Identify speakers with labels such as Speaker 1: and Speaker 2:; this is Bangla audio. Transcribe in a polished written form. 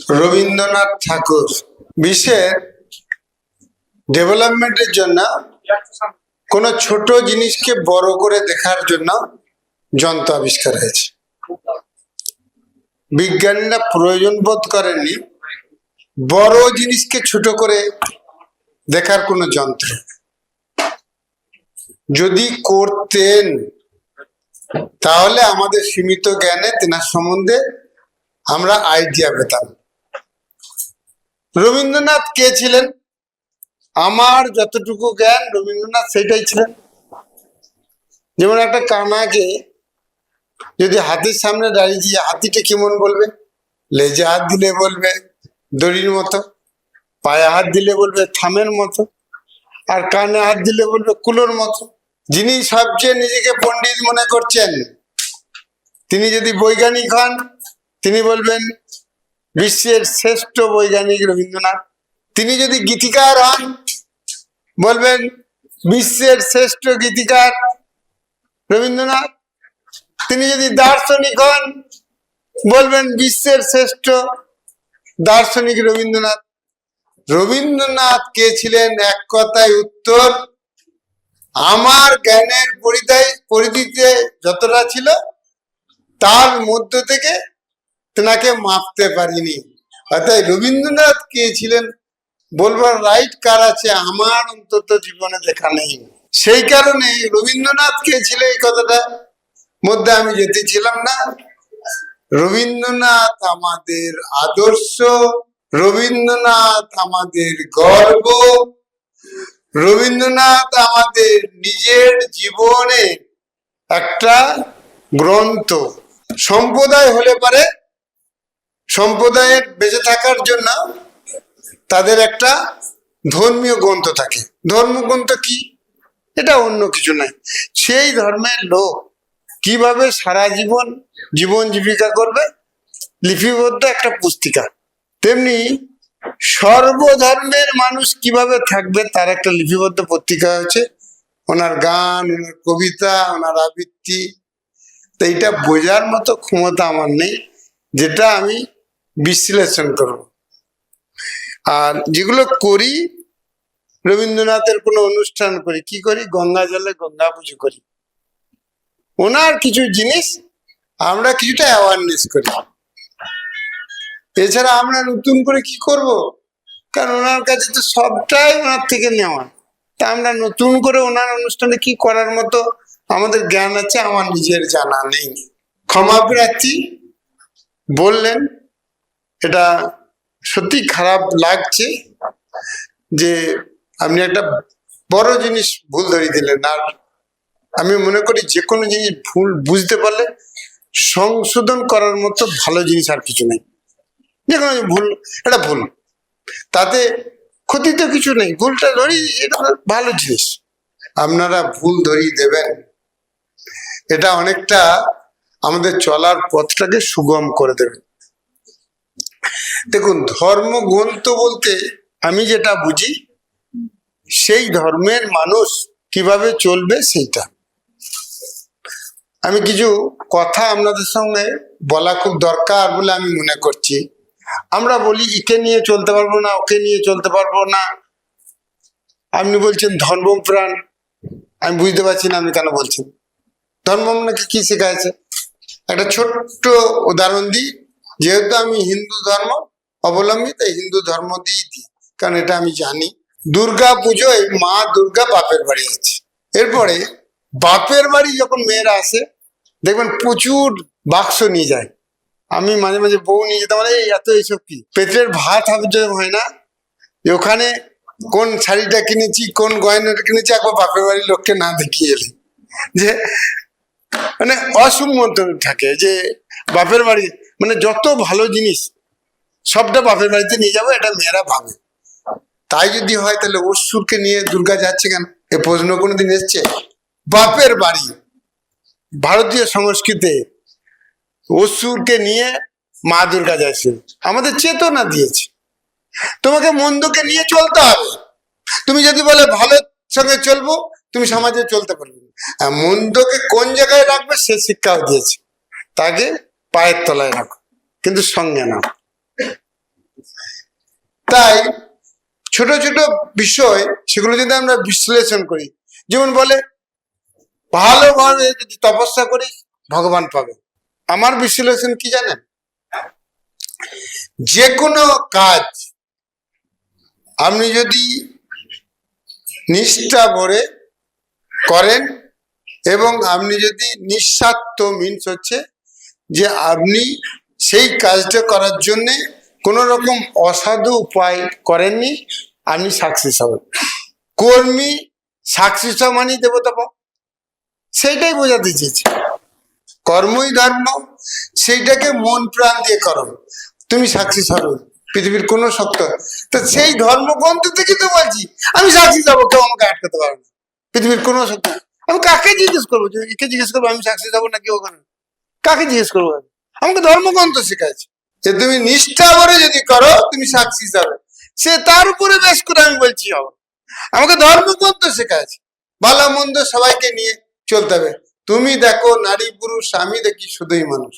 Speaker 1: রবীন্দ্রনাথ ঠাকুর বিশ্বের ডেভেলপমেন্টের জন্য কোনো ছোট জিনিসকে বড় করে দেখার জন্য যন্ত্র আবিষ্কার হয়েছে। বিজ্ঞানীরা প্রয়োজন বোধ করেননি বড় জিনিসকে ছোট করে দেখার কোনো যন্ত্র। যদি করতেন তাহলে আমাদের সীমিত জ্ঞানে তেনার সম্বন্ধে আমরা আইডিয়া পেতাম। রবীন্দ্রনাথ কে ছিলেন? আমার যতটুকু জ্ঞান রবীন্দ্রনাথ সেটাই ছিলেন। যেমন একটা কানাকে যদি হাতির সামনে দাঁড়িয়ে দিয়ে হাতিটা কেমন বলবে? লেজে হাত দিলে বলবে দড়ির মতো, পায়ে হাত দিলে বলবে থামের মতো, আর কানে হাত দিলে বলবে কুলোর মতো। যিনি সবচেয়ে নিজেকে পণ্ডিত মনে করছেন তিনি যদি বৈজ্ঞানিক হন তিনি বলবেন বিশ্বের শ্রেষ্ঠ বৈজ্ঞানিক রবীন্দ্রনাথ। তিনি যদি গীতিকার হন বলবেন বিশ্বের শ্রেষ্ঠ গীতিকার রবীন্দ্রনাথ। তিনি যদি দার্শনিক হন বলবেন বিশ্বের শ্রেষ্ঠ দার্শনিক রবীন্দ্রনাথ। রবীন্দ্রনাথ কে ছিলেন? এক কথায় উত্তর, আমার জ্ঞানের পরিধিতে যতটা ছিল তার মধ্য থেকে তেনাকে মাপতে পারিনি। অর্থাৎ রবীন্দ্রনাথ কে ছিলেন বলবার রাইট কার আছে? আমার অন্তত জীবনে দেখা নেই। সেই কারণে রবীন্দ্রনাথ কে ছিল এই কথাটা মধ্যে আমি যেতেছিলাম না। রবীন্দ্রনাথ আমাদের আদর্শ, রবীন্দ্রনাথ আমাদের গর্ব, রবীন্দ্রনাথ আমাদের নিজের জীবনে একটা গ্রন্থ। সম্প্রদায় হলে পারে সম্প্রদায়ের বেঁচে থাকার জন্য তাদের একটা ধর্মীয় গ্রন্থ থাকে। ধর্মগ্রন্থ কি? এটা অন্য কিছু নয়, সেই ধর্মের লোক কিভাবে সারা জীবন জীবিকা করবে লিপিবদ্ধ একটা পুস্তিকা। তেমনি সর্বধর্মের মানুষ কিভাবে থাকবে তার একটা লিপিবদ্ধ পত্রিকা হচ্ছে। ওনার গান, ওনার কবিতা, ওনার আবৃত্তি। তো এইটা বোঝার মতো ক্ষমতা আমার নেই যেটা আমি বিশ্লেষণ করব। আর যেগুলো করি, রবীন্দ্রনাথের কোনো অনুষ্ঠান করি, কি করি? গঙ্গা জলে গঙ্গা পুজো করি। ওনার কিছু জিনিস আমরা কিছুটা অ্যাওয়ারনেস করি। এছাড়া আমরা নতুন করে কি করব? কারণ ওনার কাছে তো সবটাই ওনার থেকে নেওয়া। তা আমরা নতুন করে ওনার অনুষ্ঠানে কি করার মতো আমাদের জ্ঞান আছে আমার নিজের জানা নেই। ক্ষমা প্রার্থী বললেন, এটা সত্যি খারাপ লাগছে যে আপনি একটা বড় জিনিস ভুল ধরিয়ে দিলেন। আর আমি মনে করি যে কোনো জিনিস ভুল বুঝতে পারলে সংশোধন করার মতো ভালো জিনিস আর কিছু নেই। যে কোনো ভুল, এটা ভুল, তাতে ক্ষতি তো কিছু নেই। ভুলটা ধরি, এটা ভালো জিনিস। আপনারা ভুল ধরিয়ে দেবেন, এটা অনেকটা আমাদের চলার পথটাকে সুগম করে দেবে। দেখুন, ধর্মগ্রন্থ বলতে আমি যেটা বুঝি সেই ধর্মের মানুষ কিভাবে চলবে সেইটা। আমি কিছু কথা আপনাদের সঙ্গে বলা খুব দরকার বলে আমি মনে করছি। আমরা বলি একে নিয়ে চলতে পারবো না, ওকে নিয়ে চলতে পারবো না। আপনি বলছেন ধর্মপ্রাণ, আমি বুঝতে পারছি না আপনি কেন বলছেন। ধর্ম আপনাকে কি শেখাচ্ছে? একটা ছোট্ট উদাহরণ দিই। যেহেতু আমি হিন্দু ধর্ম অবলম্বী, তাই হিন্দু ধর্ম দিই, কারণ এটা আমি জানি। দুর্গা পুজোয় মা দুর্গা বাপের বাড়ি আছে। এরপরে বাপের বাড়ি যখন মেয়েরা আসে দেখবেন প্রচুর বাক্স নিয়ে যায়। আমি মাঝে মাঝে বউ নিয়ে যেতে পারে, এত এইসব কি? পেটের ভাত হয় না যে ওখানে কোন শাড়িটা কিনেছি, কোন গয়নাটা কিনেছি, একবার বাপের বাড়ির লোককে না দেখিয়ে এলি। যে মানে অসম্মত থাকে যে বাপের বাড়ি মানে যত ভালো জিনিস সবটা বাপের বাড়িতে নিয়ে যাবো, এটা মেয়েরা ভাবে। তাই যদি হয় তাহলে অসুরকে নিয়ে দুর্গা যাচ্ছে কেন? এ প্রশ্ন কোনোদিন এসছে? বাপের বাড়ি ভারতীয় সংস্কৃতিতে অসুরকে নিয়ে মা দুর্গা যাচ্ছে, আমাদের চেতনা দিয়েছে। তোমাকে মন্দকে নিয়ে চলতে হবে। তুমি যদি বলে ভালোর সঙ্গে চলবো, তুমি সমাজে চলতে পারবে না। মন্দকে কোন জায়গায় রাখবে সে শিক্ষাও দিয়েছে, তাকে পায়ের তলায় রাখো, কিন্তু সঙ্গে নাও। তাই ছোট ছোট বিষয় সেগুলো যদি আমরা বিশ্লেষণ করি, যেমন বলে ভালোভাবে যদি তপস্যা করি ভগবান পাবে। আমার বিশ্লেষণ কি জানেন, যে কোনো কাজ আপনি যদি নিষ্ঠা ভরে করেন এবং আপনি যদি নিঃস্বার্থ মিন্স হচ্ছে যে আপনি সেই কাজটা করার জন্যে কোনো রকম অসাধু উপায় করেননি, আপনি সাকসেস হবেন। কর্মী সাকসেস হওয়া মানেই দেবতা পাও, সেইটাই বোঝাতে চেয়েছি। কর্মই ধর্ম, সেইটাকে মন প্রাণ দিয়ে করো, তুমি সাকসেস হবে। পৃথিবীর কোনো শক্ত তো সেই ধর্মগ্রন্থ থেকে তো বলছি আমি সাকসেস হবো, কেউ আমাকে আটকাতে পারবে না। পৃথিবীর কোনো শক্তি, আমি কাকে জিজ্ঞেস করবো? যে একে জিজ্ঞেস করবো আমি সাকসেস হবো নাকি ওখানে, কাকে জিজ্ঞেস করবো? আমাকে ধর্মগ্রন্থ শেখাচ্ছে যে তুমি নিষ্ঠা করে যদি করো তুমি সাকসেস হবে, সে তার উপরে বেশ করে আমি বলছি হবে। আমাকে ধর্মগ্রন্থ শেখাচ্ছে ভালো মন্দ সবাইকে নিয়ে চলতে হবে। তুমি দেখো নারী পুরুষ, আমি দেখি শুধুই মানুষ।